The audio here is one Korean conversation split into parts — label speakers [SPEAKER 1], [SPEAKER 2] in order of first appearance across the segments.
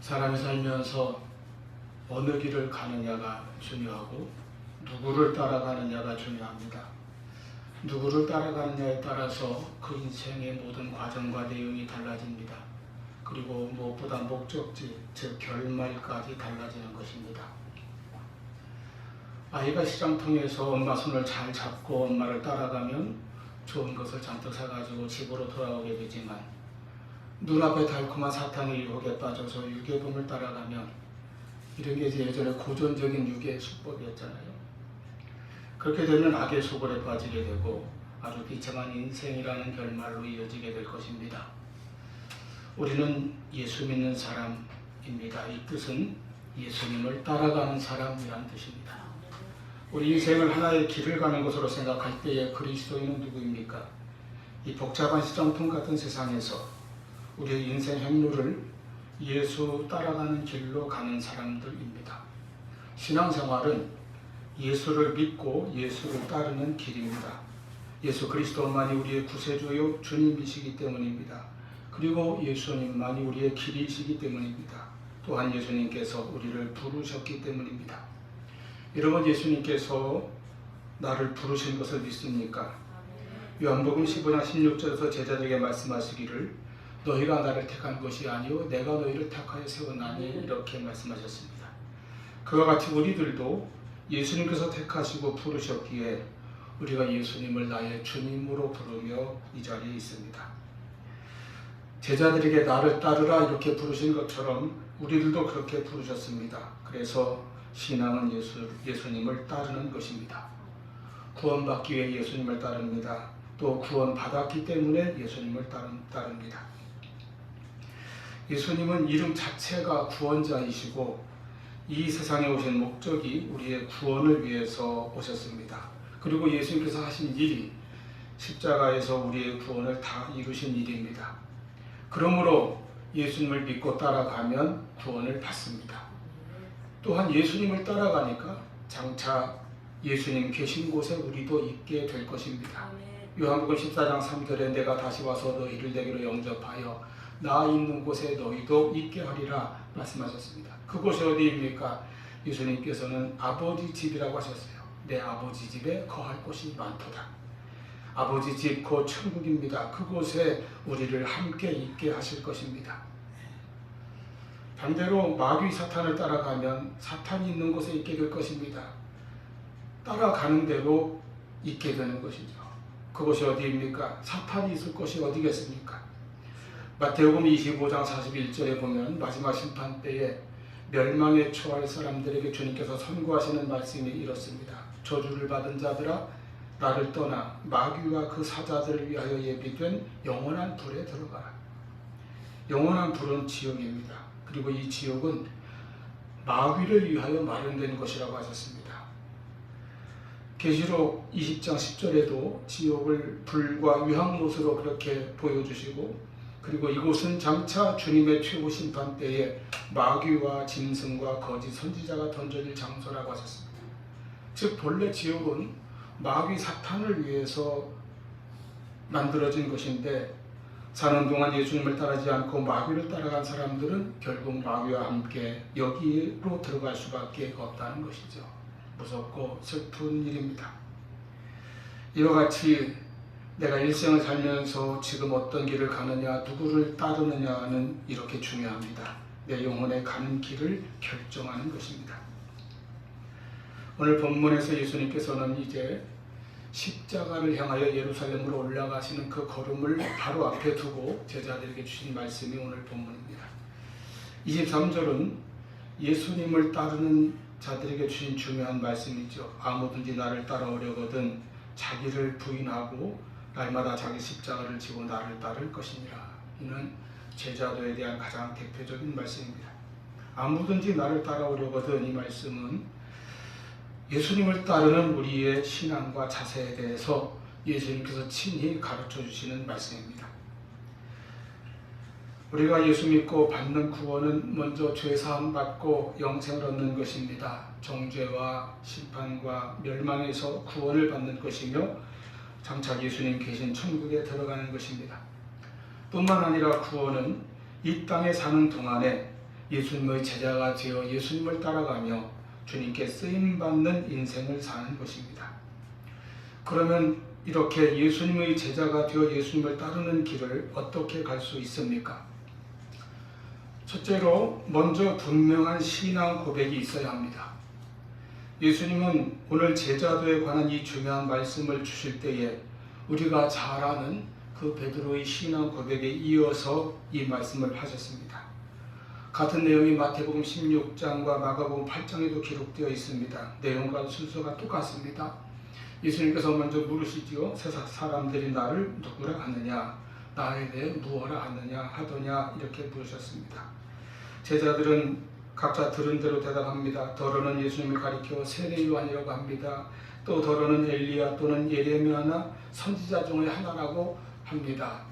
[SPEAKER 1] 사람이 살면서 어느 길을 가느냐가 중요하고 누구를 따라가느냐가 중요합니다. 누구를 따라가느냐에 따라서 그 인생의 모든 과정과 내용이 달라집니다. 그리고 무엇보다 목적지, 즉 결말까지 달라지는 것입니다. 아이가 시장통에서 엄마 손을 잘 잡고 엄마를 따라가면 좋은 것을 잔뜩 사가지고 집으로 돌아오게 되지만 눈앞에 달콤한 사탕의 유혹에 빠져서 유괴범을 따라가면 이런 게 예전에 고전적인 유괴 수법이었잖아요. 그렇게 되면 악의 소굴에 빠지게 되고 아주 비참한 인생이라는 결말로 이어지게 될 것입니다. 우리는 예수 믿는 사람입니다. 이 뜻은 예수님을 따라가는 사람이라는 뜻입니다. 우리 인생을 하나의 길을 가는 것으로 생각할 때에 그리스도인은 누구입니까? 이 복잡한 시장통 같은 세상에서 우리의 인생 행로를 예수 따라가는 길로 가는 사람들입니다. 신앙생활은 예수를 믿고 예수를 따르는 길입니다. 예수 그리스도만이 우리의 구세주요 주님이시기 때문입니다. 그리고 예수님만이 우리의 길이시기 때문입니다. 또한 예수님께서 우리를 부르셨기 때문입니다. 여러분, 예수님께서 나를 부르신 것을 믿습니까? 요한복음 15장 16절에서 제자들에게 말씀하시기를 너희가 나를 택한 것이 아니요 내가 너희를 택하여 세웠나니 이렇게 말씀하셨습니다. 그와 같이 우리들도 예수님께서 택하시고 부르셨기에 우리가 예수님을 나의 주님으로 부르며 이 자리에 있습니다. 제자들에게 나를 따르라 이렇게 부르신 것처럼 우리들도 그렇게 부르셨습니다. 그래서 신앙은 예수님을 따르는 것입니다. 구원받기 위해 예수님을 따릅니다. 또 구원받았기 때문에 예수님을 따릅니다. 예수님은 이름 자체가 구원자이시고 이 세상에 오신 목적이 우리의 구원을 위해서 오셨습니다. 그리고 예수님께서 하신 일이 십자가에서 우리의 구원을 다 이루신 일입니다. 그러므로 예수님을 믿고 따라가면 구원을 받습니다. 또한 예수님을 따라가니까 장차 예수님 계신 곳에 우리도 있게 될 것입니다. 요한복음 14장 3절에 내가 다시 와서 너희를 내게로 영접하여 나 있는 곳에 너희도 있게 하리라 말씀하셨습니다. 그곳이 어디입니까? 예수님께서는 아버지 집이라고 하셨어요. 내 아버지 집에 거할 곳이 많도다. 아버지 집 곧 천국입니다. 그곳에 우리를 함께 있게 하실 것입니다. 반대로 마귀 사탄을 따라가면 사탄이 있는 곳에 있게 될 것입니다. 따라가는 대로 있게 되는 것이죠. 그곳이 어디입니까? 사탄이 있을 곳이 어디겠습니까? 마태복음 25장 41절에 보면 마지막 심판 때에 멸망에 처할 사람들에게 주님께서 선고하시는 말씀이 이렇습니다. 저주를 받은 자들아 나를 떠나 마귀와 그 사자들을 위하여 예비된 영원한 불에 들어가라. 영원한 불은 지옥입니다. 그리고 이 지옥은 마귀를 위하여 마련된 것이라고 하셨습니다. 계시록 20장 10절에도 지옥을 불과 유황못으로 그렇게 보여주시고 그리고 이곳은 장차 주님의 최후 심판 때에 마귀와 짐승과 거짓 선지자가 던져질 장소라고 하셨습니다. 즉 본래 지옥은 마귀 사탄을 위해서 만들어진 것인데 사는 동안 예수님을 따르지 않고 마귀를 따라간 사람들은 결국 마귀와 함께 여기로 들어갈 수밖에 없다는 것이죠. 무섭고 슬픈 일입니다. 이와 같이 내가 일생을 살면서 지금 어떤 길을 가느냐, 누구를 따르느냐는 이렇게 중요합니다. 내 영혼의 가는 길을 결정하는 것입니다. 오늘 본문에서 예수님께서는 이제 십자가를 향하여 예루살렘으로 올라가시는 그 걸음을 바로 앞에 두고 제자들에게 주신 말씀이 오늘 본문입니다. 23절은 예수님을 따르는 자들에게 주신 중요한 말씀이죠. 아무든지 나를 따라오려거든 자기를 부인하고 날마다 자기 십자가를 지고 나를 따를 것이니라. 이는 제자도에 대한 가장 대표적인 말씀입니다. 아무든지 나를 따라오려거든 이 말씀은 예수님을 따르는 우리의 신앙과 자세에 대해서 예수님께서 친히 가르쳐 주시는 말씀입니다. 우리가 예수 믿고 받는 구원은 먼저 죄사함 받고 영생을 얻는 것입니다. 정죄와 심판과 멸망에서 구원을 받는 것이며 장차 예수님 계신 천국에 들어가는 것입니다. 뿐만 아니라 구원은 이 땅에 사는 동안에 예수님의 제자가 되어 예수님을 따라가며 주님께 쓰임받는 인생을 사는 것입니다. 그러면 이렇게 예수님의 제자가 되어 예수님을 따르는 길을 어떻게 갈 수 있습니까? 첫째로 먼저 분명한 신앙 고백이 있어야 합니다. 예수님은 오늘 제자도에 관한 이 중요한 말씀을 주실 때에 우리가 잘 아는 그 베드로의 신앙 고백에 이어서 이 말씀을 하셨습니다. 같은 내용이 마태복음 16장과 마가복음 8장에도 기록되어 있습니다. 내용과 순서가 똑같습니다. 예수님께서 먼저 물으시지요. 세상 사람들이 나를 누구라 하느냐, 나에 대해 무엇라 하느냐 하더냐 이렇게 물으셨습니다. 제자들은 각자 들은 대로 대답합니다. 더러는 예수님을 가리켜 세례 요한이라고 합니다. 또 더러는 엘리야 또는 예레미야나 선지자 중의 하나라고 합니다.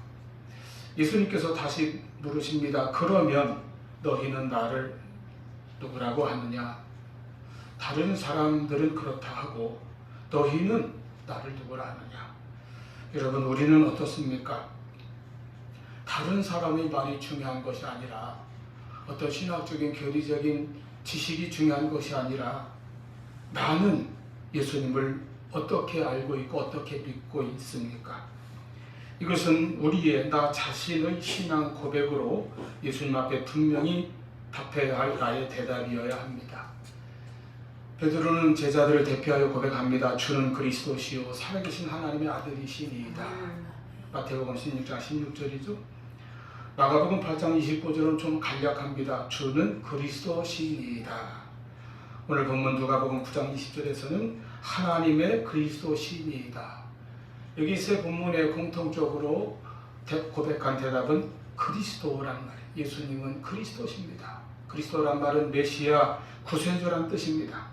[SPEAKER 1] 예수님께서 다시 물으십니다. 그러면 너희는 나를 누구라고 하느냐? 다른 사람들은 그렇다 하고 너희는 나를 누구라 하느냐? 여러분, 우리는 어떻습니까? 다른 사람의 말이 중요한 것이 아니라 어떤 신학적인 교리적인 지식이 중요한 것이 아니라 나는 예수님을 어떻게 알고 있고 어떻게 믿고 있습니까? 이것은 우리의 나 자신의 신앙 고백으로 예수님 앞에 분명히 답해야 할 나의 대답이어야 합니다. 베드로는 제자들을 대표하여 고백합니다. 주는 그리스도시요 살아계신 하나님의 아들이시니이다. 마태복음 16장 16절이죠. 마가복음 8장 29절은 좀 간략합니다. 주는 그리스도시니이다. 오늘 본문 누가복음 9장 20절에서는 하나님의 그리스도시니이다. 여기 세 본문의 공통적으로 고백한 대답은 그리스도란 말이에요. 예수님은 그리스도십니다. 그리스도란 말은 메시아, 구세주란 뜻입니다.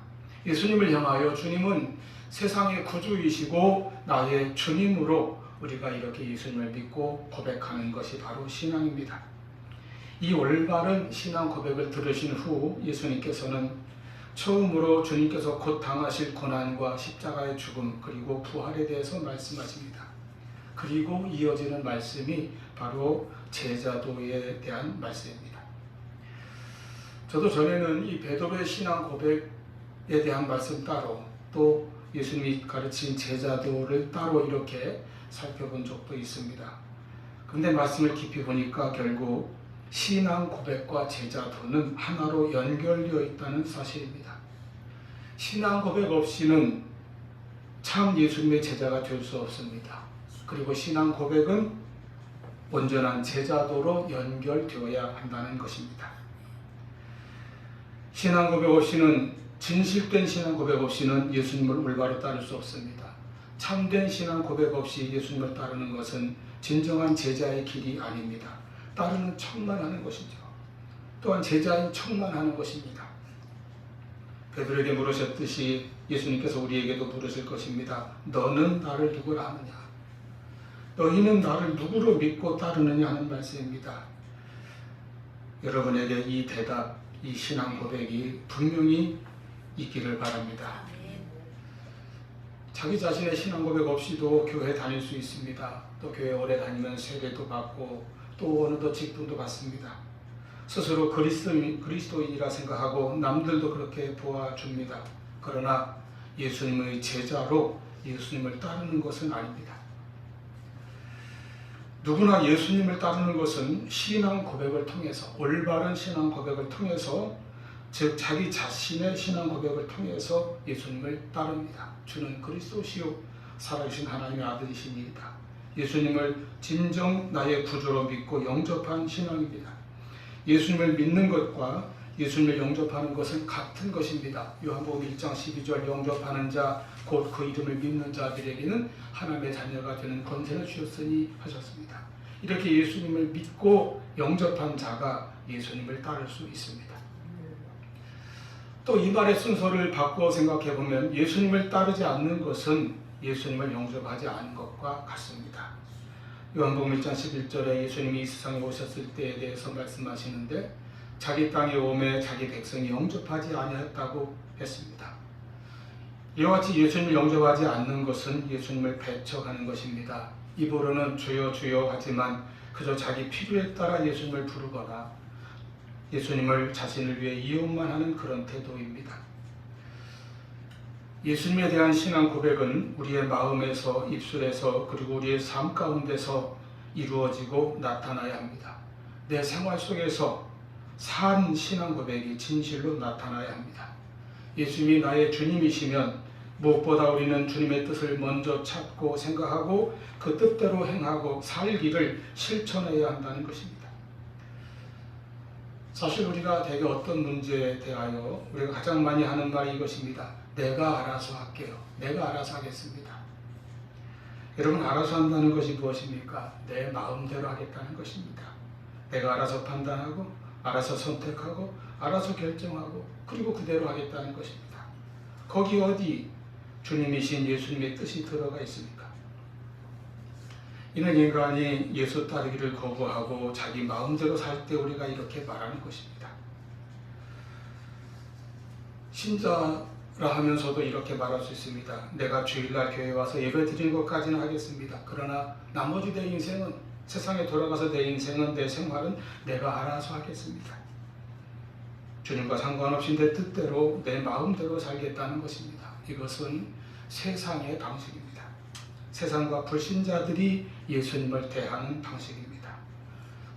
[SPEAKER 1] 예수님을 향하여 주님은 세상의 구주이시고 나의 주님으로 우리가 이렇게 예수님을 믿고 고백하는 것이 바로 신앙입니다. 이 올바른 신앙 고백을 들으신 후 예수님께서는 처음으로 주님께서 곧 당하실 고난과 십자가의 죽음 그리고 부활에 대해서 말씀하십니다. 그리고 이어지는 말씀이 바로 제자도에 대한 말씀입니다. 저도 전에는 이 베드로의 신앙 고백에 대한 말씀 따로 또 예수님이 가르친 제자도를 따로 이렇게 살펴본 적도 있습니다. 그런데 말씀을 깊이 보니까 결국 신앙 고백과 제자도는 하나로 연결되어 있다는 사실입니다. 신앙 고백 없이는 참 예수님의 제자가 될 수 없습니다. 그리고 신앙 고백은 온전한 제자도로 연결되어야 한다는 것입니다. 신앙 고백 없이는 진실된 신앙 고백 없이는 예수님을 올바로 따를 수 없습니다. 참된 신앙 고백 없이 예수님을 따르는 것은 진정한 제자의 길이 아닙니다. 따르는 척만 하는 것이죠. 또한 제자인 척만 하는 것입니다. 베드로에게 물으셨듯이 예수님께서 우리에게도 물으실 것입니다. 너는 나를 누구라 하느냐? 너희는 나를 누구로 믿고 따르느냐 하는 말씀입니다. 여러분에게 이 대답, 이 신앙 고백이 분명히 있기를 바랍니다. 자기 자신의 신앙 고백 없이도 교회 다닐 수 있습니다. 또 교회 오래 다니면 세례도 받고 또 어느덧 직분도 받습니다. 스스로 그리스도인이라 생각하고 남들도 그렇게 도와줍니다. 그러나 예수님의 제자로 예수님을 따르는 것은 아닙니다. 누구나 예수님을 따르는 것은 신앙 고백을 통해서, 올바른 신앙 고백을 통해서, 즉 자기 자신의 신앙 고백을 통해서 예수님을 따릅니다. 주는 그리스도시요 살아계신 하나님의 아들이시니이다. 예수님을 진정 나의 구주로 믿고 영접한 신앙입니다. 예수님을 믿는 것과 예수님을 영접하는 것은 같은 것입니다. 요한복음 1장 12절 영접하는 자 곧 그 이름을 믿는 자들에게는 하나님의 자녀가 되는 권세를 주셨으니 하셨습니다. 이렇게 예수님을 믿고 영접한 자가 예수님을 따를 수 있습니다. 또 이 말의 순서를 바꿔 생각해 보면 예수님을 따르지 않는 것은 예수님을 영접하지 않은 것과 같습니다. 요한복음 1장 11절에 예수님이 이 세상에 오셨을 때에 대해서 말씀하시는데 자기 땅에 오매 자기 백성이 영접하지 아니하였다고 했습니다. 이와 같이 예수님을 영접하지 않는 것은 예수님을 배척하는 것입니다. 입으로는 주여 주여 하지만 그저 자기 필요에 따라 예수님을 부르거나 예수님을 자신을 위해 이용만 하는 그런 태도입니다. 예수님에 대한 신앙 고백은 우리의 마음에서, 입술에서, 그리고 우리의 삶 가운데서 이루어지고 나타나야 합니다. 내 생활 속에서 산 신앙 고백이 진실로 나타나야 합니다. 예수님이 나의 주님이시면 무엇보다 우리는 주님의 뜻을 먼저 찾고 생각하고 그 뜻대로 행하고 살기를 실천해야 한다는 것입니다. 사실 우리가 대개 어떤 문제에 대하여 우리가 가장 많이 하는 말이 이것입니다. 내가 알아서 할게요. 내가 알아서 하겠습니다. 여러분, 알아서 한다는 것이 무엇입니까? 내 마음대로 하겠다는 것입니다. 내가 알아서 판단하고 알아서 선택하고 알아서 결정하고 그리고 그대로 하겠다는 것입니다. 거기 어디 주님이신 예수님의 뜻이 들어가 있습니까? 이는 인간이 예수 따르기를 거부하고 자기 마음대로 살 때 우리가 이렇게 말하는 것입니다. 신자라 하면서도 이렇게 말할 수 있습니다. 내가 주일날 교회에 와서 예배 드리는 것까지는 하겠습니다. 그러나 나머지 내 인생은, 세상에 돌아가서 내 인생은, 내 생활은 내가 알아서 하겠습니다. 주님과 상관없이 내 뜻대로, 내 마음대로 살겠다는 것입니다. 이것은 세상의 방식입니다. 세상과 불신자들이 예수님을 대하는 방식입니다.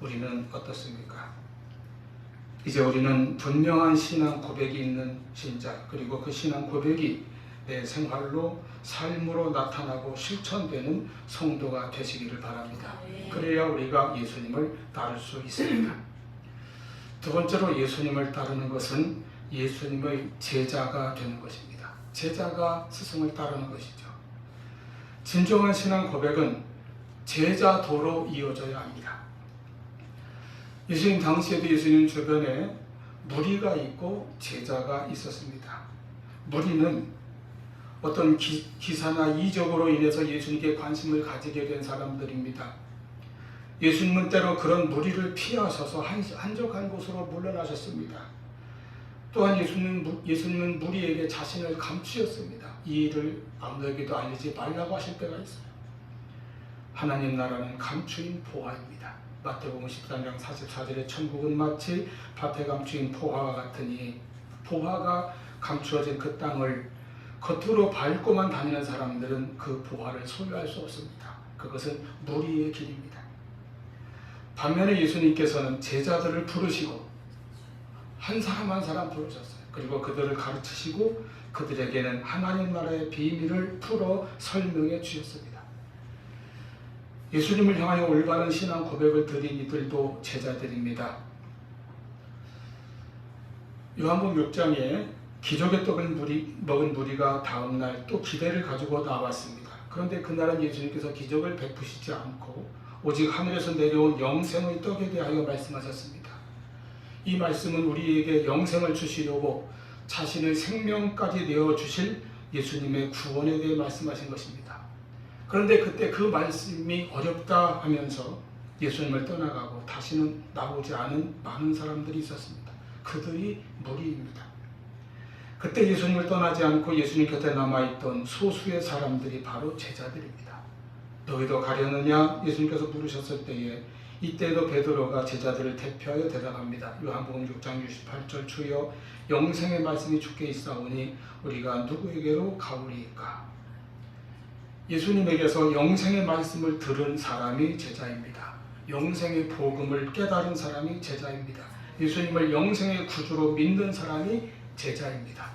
[SPEAKER 1] 우리는 어떻습니까? 이제 우리는 분명한 신앙 고백이 있는 신자, 그리고 그 신앙 고백이 내 생활로, 삶으로 나타나고 실천되는 성도가 되시기를 바랍니다. 그래야 우리가 예수님을 따를 수 있습니다. 두 번째로 예수님을 따르는 것은 예수님의 제자가 되는 것입니다. 제자가 스승을 따르는 것이죠. 진정한 신앙 고백은 제자도로 이어져야 합니다. 예수님 당시에도 예수님 주변에 무리가 있고 제자가 있었습니다. 무리는 어떤 기사나 이적으로 인해서 예수님께 관심을 가지게 된 사람들입니다. 예수님은 때로 그런 무리를 피하셔서 한적한 곳으로 물러나셨습니다. 또한 예수님은 무리에게 자신을 감추셨습니다. 이 일을 아무에게도 알리지 말라고 하실 때가 있어요. 하나님 나라는 감추인 보화입니다. 마태복음 13장 44절에 천국은 마치 밭에 감추인 포화와 같으니, 포화가 감추어진 그 땅을 겉으로 밟고만 다니는 사람들은 그 보화를 소유할 수 없습니다. 그것은 무리의 길입니다. 반면에 예수님께서는 제자들을 부르시고 한 사람 한 사람 부르셨어요. 그리고 그들을 가르치시고 그들에게는 하나님 나라의 비밀을 풀어 설명해 주셨습니다. 예수님을 향하여 올바른 신앙 고백을 드린 이들도 제자들입니다. 요한복음 6장에 기적의 떡을 먹은 무리가 다음날 또 기대를 가지고 나왔습니다. 그런데 그날은 예수님께서 기적을 베푸시지 않고 오직 하늘에서 내려온 영생의 떡에 대하여 말씀하셨습니다. 이 말씀은 우리에게 영생을 주시려고 자신의 생명까지 내어주실 예수님의 구원에 대해 말씀하신 것입니다. 그런데 그때 그 말씀이 어렵다 하면서 예수님을 떠나가고 다시는 나오지 않은 많은 사람들이 있었습니다. 그들이 무리입니다. 그때 예수님을 떠나지 않고 예수님 곁에 남아있던 소수의 사람들이 바로 제자들입니다. 너희도 가려느냐? 예수님께서 물으셨을 때에 이때도 베드로가 제자들을 대표하여 대답합니다. 요한복음 6장 68절 주여 영생의 말씀이 주께 있사오니 우리가 누구에게로 가오리이까? 예수님에게서 영생의 말씀을 들은 사람이 제자입니다. 영생의 복음을 깨달은 사람이 제자입니다. 예수님을 영생의 구주로 믿는 사람이 제자입니다.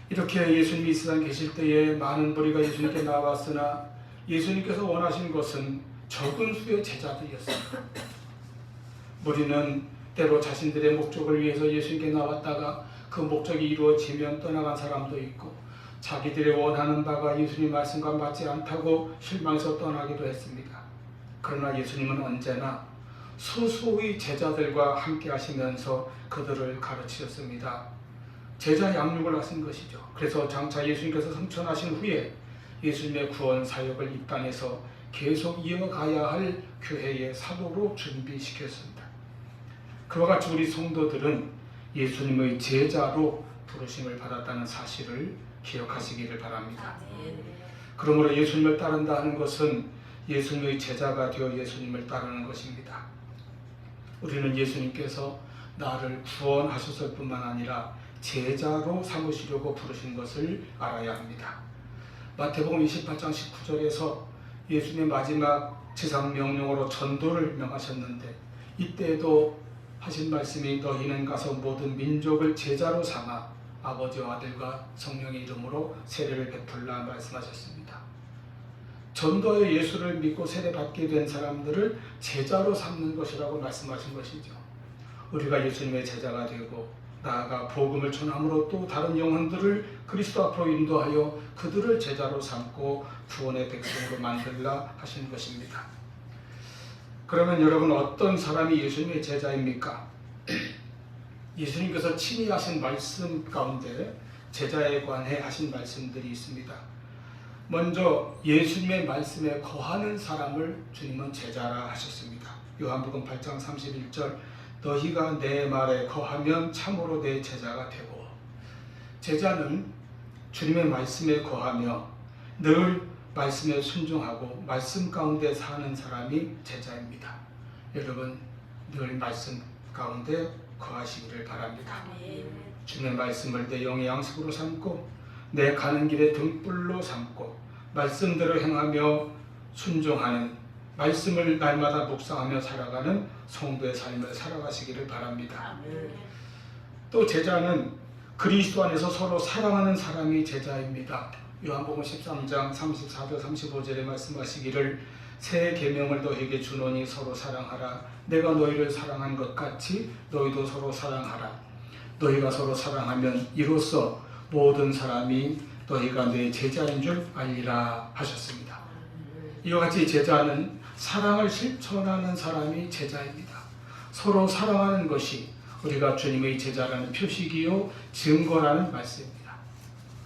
[SPEAKER 1] 이렇게 예수님이 이 세상에 계실 때에 많은 무리가 예수님께 나왔으나 예수님께서 원하신 것은 적은 수의 제자들이었습니다. 무리는 때로 자신들의 목적을 위해서 예수님께 나왔다가 그 목적이 이루어지면 떠나간 사람도 있고, 자기들의 원하는 바가 예수님 말씀과 맞지 않다고 실망해서 떠나기도 했습니다. 그러나 예수님은 언제나 소수의 제자들과 함께 하시면서 그들을 가르치셨습니다. 제자 양육을 하신 것이죠. 그래서 장차 예수님께서 승천하신 후에 예수님의 구원 사역을 이 땅에서 계속 이어가야 할 교회의 사도로 준비시켰습니다. 그와 같이 우리 성도들은 예수님의 제자로 부르심을 받았다는 사실을 기억하시기를 바랍니다. 그러므로 예수님을 따른다 하는 것은 예수님의 제자가 되어 예수님을 따르는 것입니다. 우리는 예수님께서 나를 구원하셨을 뿐만 아니라 제자로 삼으시려고 부르신 것을 알아야 합니다. 마태복음 28장 19절에서 예수님의 마지막 지상명령으로 전도를 명하셨는데, 이때에도 하신 말씀이 너희는 가서 모든 민족을 제자로 삼아 아버지와 아들과 성령의 이름으로 세례를 베풀라 말씀하셨습니다. 전도의 예수를 믿고 세례받게 된 사람들을 제자로 삼는 것이라고 말씀하신 것이죠. 우리가 예수님의 제자가 되고 나아가 복음을 전함으로 또 다른 영혼들을 그리스도 앞으로 인도하여 그들을 제자로 삼고 구원의 백성으로 만들라 하신 것입니다. 그러면 여러분, 어떤 사람이 예수님의 제자입니까? 예수님께서 친히 하신 말씀 가운데 제자에 관해 하신 말씀들이 있습니다. 먼저 예수님의 말씀에 거하는 사람을 주님은 제자라 하셨습니다. 요한복음 8장 31절, 너희가 내 말에 거하면 참으로 내 제자가 되고. 제자는 주님의 말씀에 거하며 늘 말씀에 순종하고 말씀 가운데 사는 사람이 제자입니다. 여러분, 늘 말씀 가운데 거하시기를 바랍니다. 주님의 말씀을 내 영의 양식으로 삼고 내 가는 길에 등불로 삼고 말씀대로 행하며 순종하는, 말씀을 날마다 묵상하며 살아가는 성도의 삶을 살아가시기를 바랍니다. 또 제자는 그리스도 안에서 서로 사랑하는 사람이 제자입니다. 요한복음 13장 34절 35절에 말씀하시기를 새 계명을 너희에게 주노니 서로 사랑하라. 내가 너희를 사랑한 것 같이 너희도 서로 사랑하라. 너희가 서로 사랑하면 이로써 모든 사람이 너희가 내 제자인 줄 알리라 하셨습니다. 이와 같이 제자는 사랑을 실천하는 사람이 제자입니다. 서로 사랑하는 것이 우리가 주님의 제자라는 표식이요 증거라는 말씀입니다.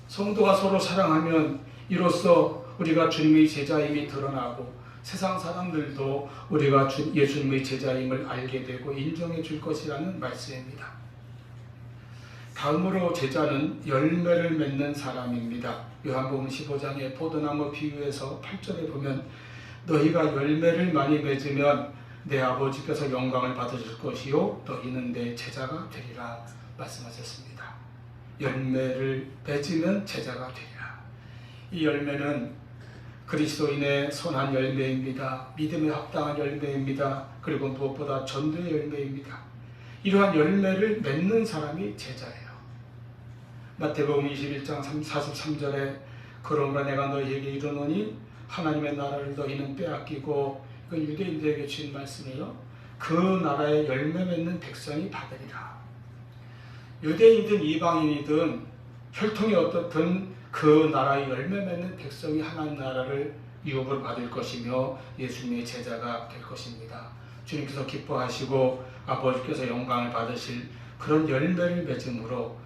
[SPEAKER 1] 성도가 서로 사랑하면 이로써 우리가 주님의 제자임이 드러나고 세상 사람들도 우리가 예수님의 제자임을 알게 되고 인정해 줄 것이라는 말씀입니다. 다음으로 제자는 열매를 맺는 사람입니다. 요한복음 15장의 포도나무 비유에서 8절에 보면 너희가 열매를 많이 맺으면 내 아버지께서 영광을 받으실 것이요 너희는 내 제자가 되리라 말씀하셨습니다. 열매를 맺으면 제자가 되리라. 이 열매는 그리스도인의 선한 열매입니다. 믿음에 합당한 열매입니다. 그리고 무엇보다 전도의 열매입니다. 이러한 열매를 맺는 사람이 제자예요. 마태복음 21장 43절에 그러므로 내가 너희에게 이르노니 하나님의 나라를 너희는 빼앗기고, 이건 유대인들에게 주신 말씀이에요. 그 나라의 열매 맺는 백성이 받으리라. 유대인이든 이방인이든 혈통이 어떻든 그 나라의 열매 맺는 백성이 하나님 나라를 유업을 받을 것이며 예수님의 제자가 될 것입니다. 주님께서 기뻐하시고 아버지께서 영광을 받으실 그런 열매를 맺음으로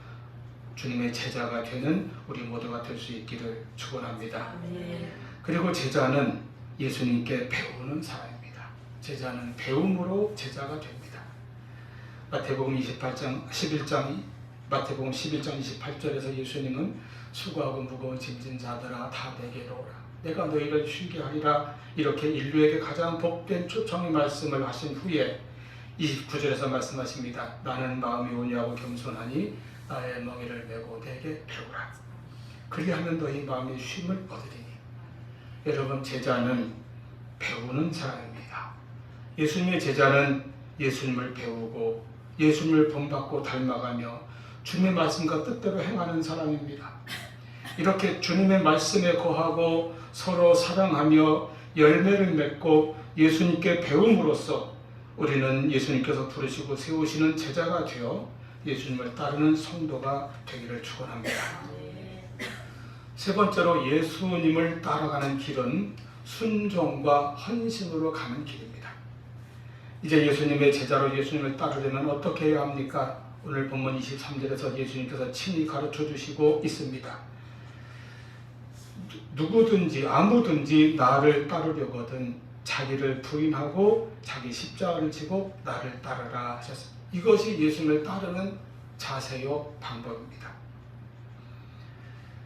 [SPEAKER 1] 주님의 제자가 되는 우리 모두가 될 수 있기를 축원합니다. 그리고 제자는 예수님께 배우는 사람입니다. 제자는 배움으로 제자가 됩니다. 마태복음 11장 28절에서 예수님은 수고하고 무거운 짐진 자들아 다 내게로 오라. 내가 너희를 쉬게 하리라. 이렇게 인류에게 가장 복된 초청의 말씀을 하신 후에 29절에서 말씀하십니다. 나는 마음이 온유하고 겸손하니 나의 멍에를 메고 내게 배우라. 그리하면 너희 마음이 쉼을 얻으리니. 여러분, 제자는 배우는 사람입니다. 예수님의 제자는 예수님을 배우고 예수님을 본받고 닮아가며 주님의 말씀과 뜻대로 행하는 사람입니다. 이렇게 주님의 말씀에 거하고 서로 사랑하며 열매를 맺고 예수님께 배움으로써 우리는 예수님께서 부르시고 세우시는 제자가 되어 예수님을 따르는 성도가 되기를 축원합니다. 세 번째로 예수님을 따라가는 길은 순종과 헌신으로 가는 길입니다. 이제 예수님의 제자로 예수님을 따르려면 어떻게 해야 합니까? 오늘 본문 23절에서 예수님께서 친히 가르쳐 주시고 있습니다. 누구든지 아무든지 나를 따르려거든 자기를 부인하고 자기 십자가를 지고 나를 따르라 하셨습니다. 이것이 예수님을 따르는 자세요 방법입니다.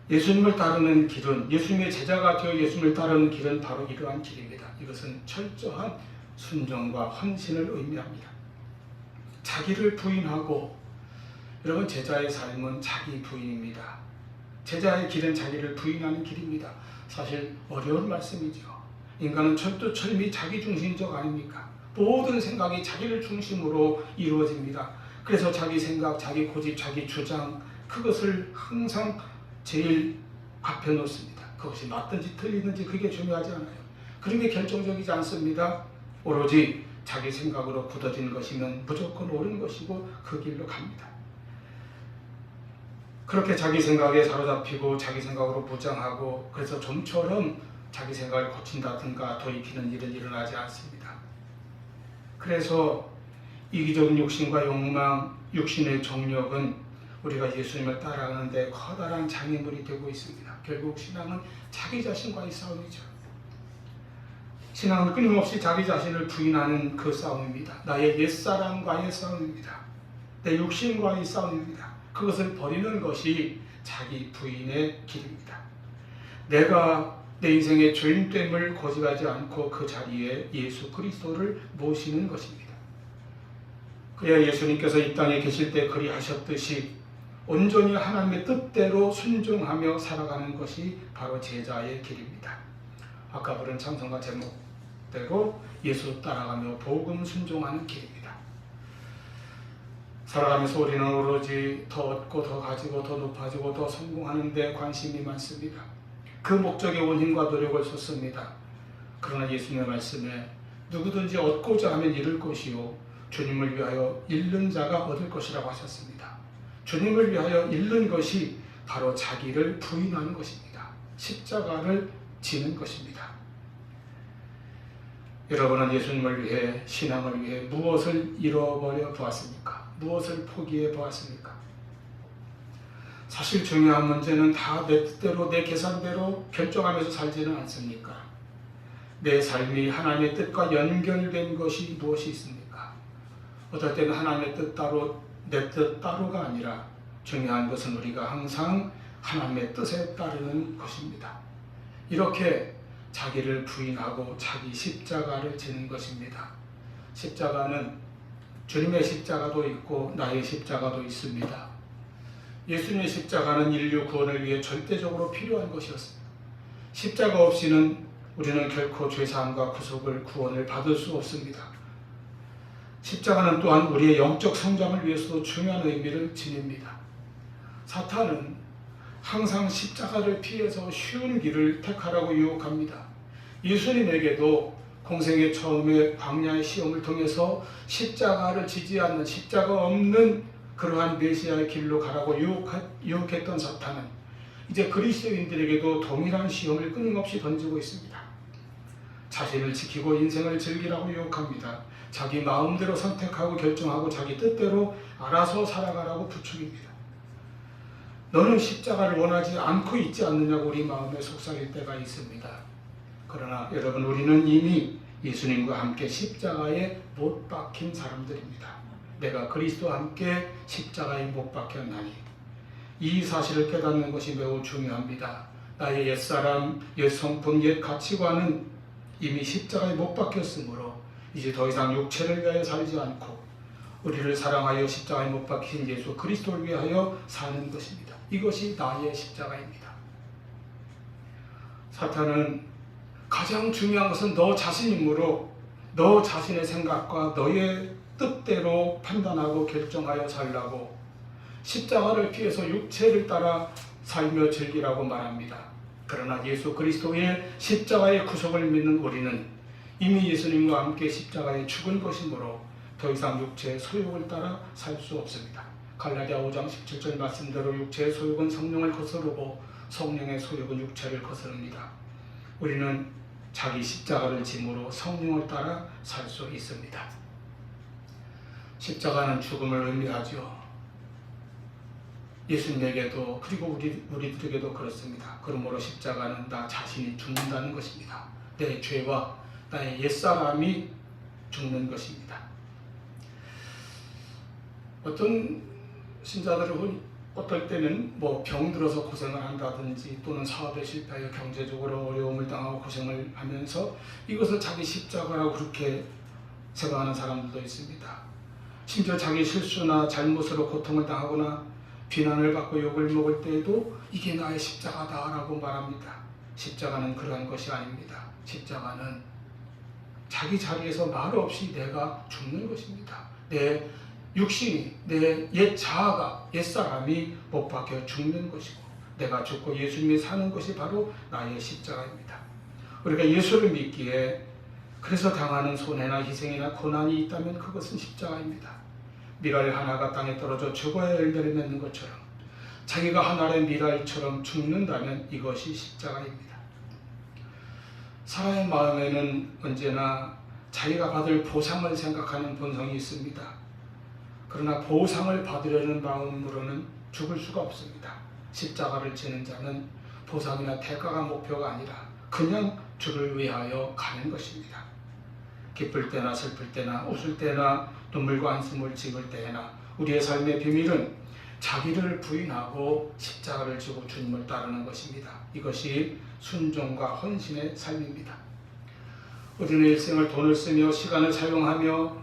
[SPEAKER 1] 예수님을 따르는 길은, 예수님의 제자가 되어 예수님을 따르는 길은 바로 이러한 길입니다. 이것은 철저한 순종과 헌신을 의미합니다. 자기를 부인하고, 여러분 제자의 삶은 자기 부인입니다. 제자의 길은 자기를 부인하는 길입니다. 사실 어려운 말씀이죠. 인간은 철두철미 자기중심적 아닙니까? 모든 생각이 자기를 중심으로 이루어집니다. 그래서 자기 생각, 자기 고집, 자기 주장, 그것을 항상 제일 앞에 놓습니다. 그것이 맞든지 틀리든지 그게 중요하지 않아요. 그런 게 결정적이지 않습니다. 오로지 자기 생각으로 굳어진 것이면 무조건 옳은 것이고 그 길로 갑니다. 그렇게 자기 생각에 사로잡히고 자기 생각으로 무장하고, 그래서 좀처럼 자기 생각을 고친다든가 돌이키는 일은 일어나지 않습니다. 그래서 이기적인 욕심과 욕망, 육신의 정욕은 우리가 예수님을 따라가는 데 커다란 장애물이 되고 있습니다. 결국 신앙은 자기 자신과의 싸움이죠. 신앙은 끊임없이 자기 자신을 부인하는 그 싸움입니다. 나의 옛사람과의 싸움입니다. 내 육신과의 싸움입니다. 그것을 버리는 것이 자기 부인의 길입니다. 내가 내 인생의 죄인됨을 고집하지 않고 그 자리에 예수 그리스도를 모시는 것입니다. 그래야 예수님께서 이 땅에 계실 때 그리하셨듯이 온전히 하나님의 뜻대로 순종하며 살아가는 것이 바로 제자의 길입니다. 아까 부른 찬송가 제목대로 예수 따라가며 복음 순종하는 길입니다. 살아가면서 우리는 오로지 더 얻고 더 가지고 더 높아지고 더 성공하는 데 관심이 많습니다. 그 목적에 온 힘과 노력을 쏟습니다. 그러나 예수님의 말씀에 누구든지 얻고자 하면 잃을 것이요 주님을 위하여 잃는 자가 얻을 것이라고 하셨습니다. 주님을 위하여 잃는 것이 바로 자기를 부인하는 것입니다. 십자가를 지는 것입니다. 여러분은 예수님을 위해, 신앙을 위해 무엇을 잃어버려 보았습니까? 무엇을 포기해 보았습니까? 사실 중요한 문제는 다 내 뜻대로, 내 계산대로 결정하면서 살지는 않습니까? 내 삶이 하나님의 뜻과 연결된 것이 무엇이 있습니까? 어떨 때는 하나님의 뜻 따로, 내 뜻 따로가 아니라 중요한 것은 우리가 항상 하나님의 뜻에 따르는 것입니다. 이렇게 자기를 부인하고 자기 십자가를 지는 것입니다. 십자가는 주님의 십자가도 있고 나의 십자가도 있습니다. 예수님의 십자가는 인류 구원을 위해 절대적으로 필요한 것이었습니다. 십자가 없이는 우리는 결코 죄사함과 구속을, 구원을 받을 수 없습니다. 십자가는 또한 우리의 영적 성장을 위해서도 중요한 의미를 지닙니다. 사탄은 항상 십자가를 피해서 쉬운 길을 택하라고 유혹합니다. 예수님에게도 공생의 처음에 광야의 시험을 통해서 십자가를 지지 않는, 십자가 없는 그러한 메시아의 길로 가라고 유혹했던 사탄은 이제 그리스도인들에게도 동일한 시험을 끊임없이 던지고 있습니다. 자신을 지키고 인생을 즐기라고 유혹합니다. 자기 마음대로 선택하고 결정하고 자기 뜻대로 알아서 살아가라고 부추깁니다. 너는 십자가를 원하지 않고 있지 않느냐고 우리 마음에 속삭일 때가 있습니다. 그러나 여러분, 우리는 이미 예수님과 함께 십자가에 못 박힌 사람들입니다. 내가 그리스도와 함께 십자가에 못 박혔나니, 이 사실을 깨닫는 것이 매우 중요합니다. 나의 옛사람, 옛 성품, 옛 가치관은 이미 십자가에 못 박혔으므로 이제 더 이상 육체를 위하여 살지 않고 우리를 사랑하여 십자가에 못 박힌 예수 그리스도를 위하여 사는 것입니다. 이것이 나의 십자가입니다. 사탄은 가장 중요한 것은 너 자신이므로 너 자신의 생각과 너의 뜻대로 판단하고 결정하여 살라고 십자가를 피해서 육체를 따라 살며 즐기라고 말합니다. 그러나 예수 그리스도의 십자가의 구속을 믿는 우리는 이미 예수님과 함께 십자가에 죽은 것이므로 더 이상 육체의 소욕을 따라 살 수 없습니다. 갈라디아 5장 17절 말씀대로 육체의 소욕은 성령을 거스르고 성령의 소욕은 육체를 거스릅니다. 우리는 자기 십자가를 짐으로 성령을 따라 살 수 있습니다. 십자가는 죽음을 의미하죠. 예수님에게도 그리고 우리들에게도 그렇습니다. 그러므로 십자가는 나 자신이 죽는다는 것입니다. 내 죄와 나의 옛사람이 죽는 것입니다. 어떤 신자들은 어떨 때는 병들어서 고생을 한다든지 또는 사업에 실패하여 경제적으로 어려움을 당하고 고생을 하면서 이것을 자기 십자가라고 그렇게 생각하는 사람들도 있습니다. 심지어 자기 실수나 잘못으로 고통을 당하거나 비난을 받고 욕을 먹을 때에도 이게 나의 십자가다라고 말합니다. 십자가는 그러한 것이 아닙니다. 십자가는 자기 자리에서 말 없이 내가 죽는 것입니다. 내 육신이, 내 옛 자아가, 옛사람이 못 박혀 죽는 것이고, 내가 죽고 예수님이 사는 것이 바로 나의 십자가입니다. 우리가 예수를 믿기에 그래서 당하는 손해나 희생이나 고난이 있다면 그것은 십자가입니다. 밀알 하나가 땅에 떨어져 죽어야 열매를 맺는 것처럼 자기가 한 알의 밀알처럼 죽는다면 이것이 십자가입니다. 사람의 마음에는 언제나 자기가 받을 보상을 생각하는 본성이 있습니다. 그러나 보상을 받으려는 마음으로는 죽을 수가 없습니다. 십자가를 지는 자는 보상이나 대가가 목표가 아니라 그냥 주를 위하여 가는 것입니다. 기쁠 때나 슬플 때나 웃을 때나 눈물과 한숨을 지을 때나 우리의 삶의 비밀은 자기를 부인하고 십자가를 지고 주님을 따르는 것입니다. 이것이 순종과 헌신의 삶입니다. 우리는 일생을 돈을 쓰며 시간을 사용하며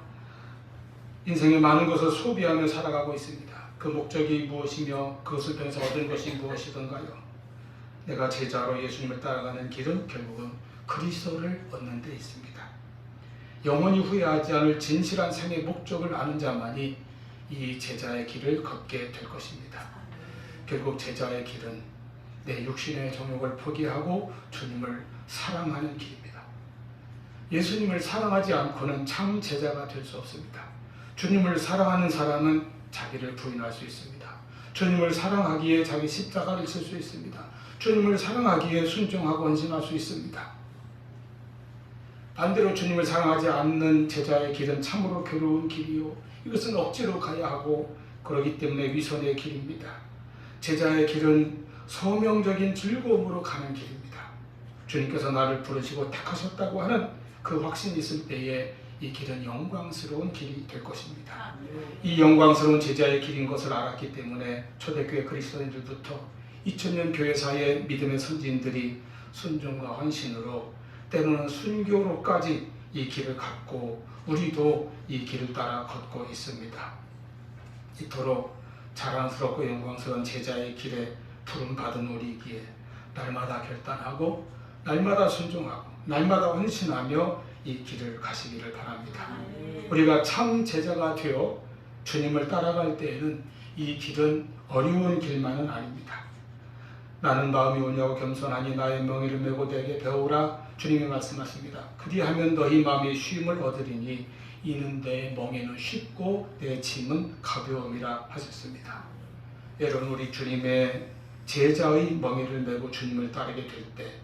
[SPEAKER 1] 인생의 많은 것을 소비하며 살아가고 있습니다. 그 목적이 무엇이며 그것을 통해서 얻은 것이 무엇이던가요? 내가 제자로 예수님을 따라가는 길은 결국은 그리스도를 얻는 데 있습니다. 영원히 후회하지 않을 진실한 생의 목적을 아는 자만이 이 제자의 길을 걷게 될 것입니다. 결국 제자의 길은 내 육신의 정욕을 포기하고 주님을 사랑하는 길입니다. 예수님을 사랑하지 않고는 참 제자가 될 수 없습니다. 주님을 사랑하는 사람은 자기를 부인할 수 있습니다. 주님을 사랑하기에 자기 십자가를 질 수 있습니다. 주님을 사랑하기에 순종하고 헌신할 수 있습니다. 반대로 주님을 사랑하지 않는 제자의 길은 참으로 괴로운 길이요, 이것은 억지로 가야 하고 그러기 때문에 위선의 길입니다. 제자의 길은 소명적인 즐거움으로 가는 길입니다. 주님께서 나를 부르시고 택하셨다고 하는 그 확신이 있을 때에 이 길은 영광스러운 길이 될 것입니다. 이 영광스러운 제자의 길인 것을 알았기 때문에 초대교회 그리스도인들부터 2000년 교회사의 믿음의 선지인들이 순종과 헌신으로 때로는 순교로까지 이 길을 갔고 우리도 이 길을 따라 걷고 있습니다. 이토록 자랑스럽고 영광스러운 제자의 길에 부름받은 우리이기에 날마다 결단하고 날마다 순종하고 날마다 헌신하며 이 길을 가시기를 바랍니다. 우리가 참 제자가 되어 주님을 따라갈 때에는 이 길은 어려운 길만은 아닙니다. 나는 마음이 오냐고 겸손하니 나의 멍에를 메고 내게 배우라, 주님이 말씀하십니다. 그리하면 너희 마음의 쉼을 얻으리니 이는 내 멍에는 쉽고 내 짐은 가벼움이라 하셨습니다. 여러분, 우리 주님의 제자의 멍에를 메고 주님을 따르게 될 때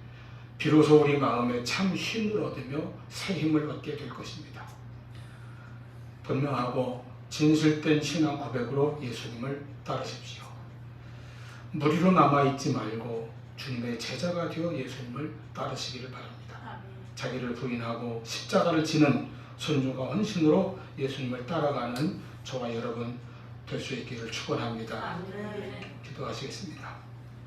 [SPEAKER 1] 비로소 우리 마음에 참 쉼을 얻으며 새 힘을 얻게 될 것입니다. 분명하고 진실된 신앙 고백으로 예수님을 따르십시오. 무리로 남아있지 말고 주님의 제자가 되어 예수님을 따르시기를 바랍니다. 자기를 부인하고 십자가를 지는 순종과 헌신으로 예수님을 따라가는 저와 여러분 될 수 있기를 축원합니다. 기도하시겠습니다.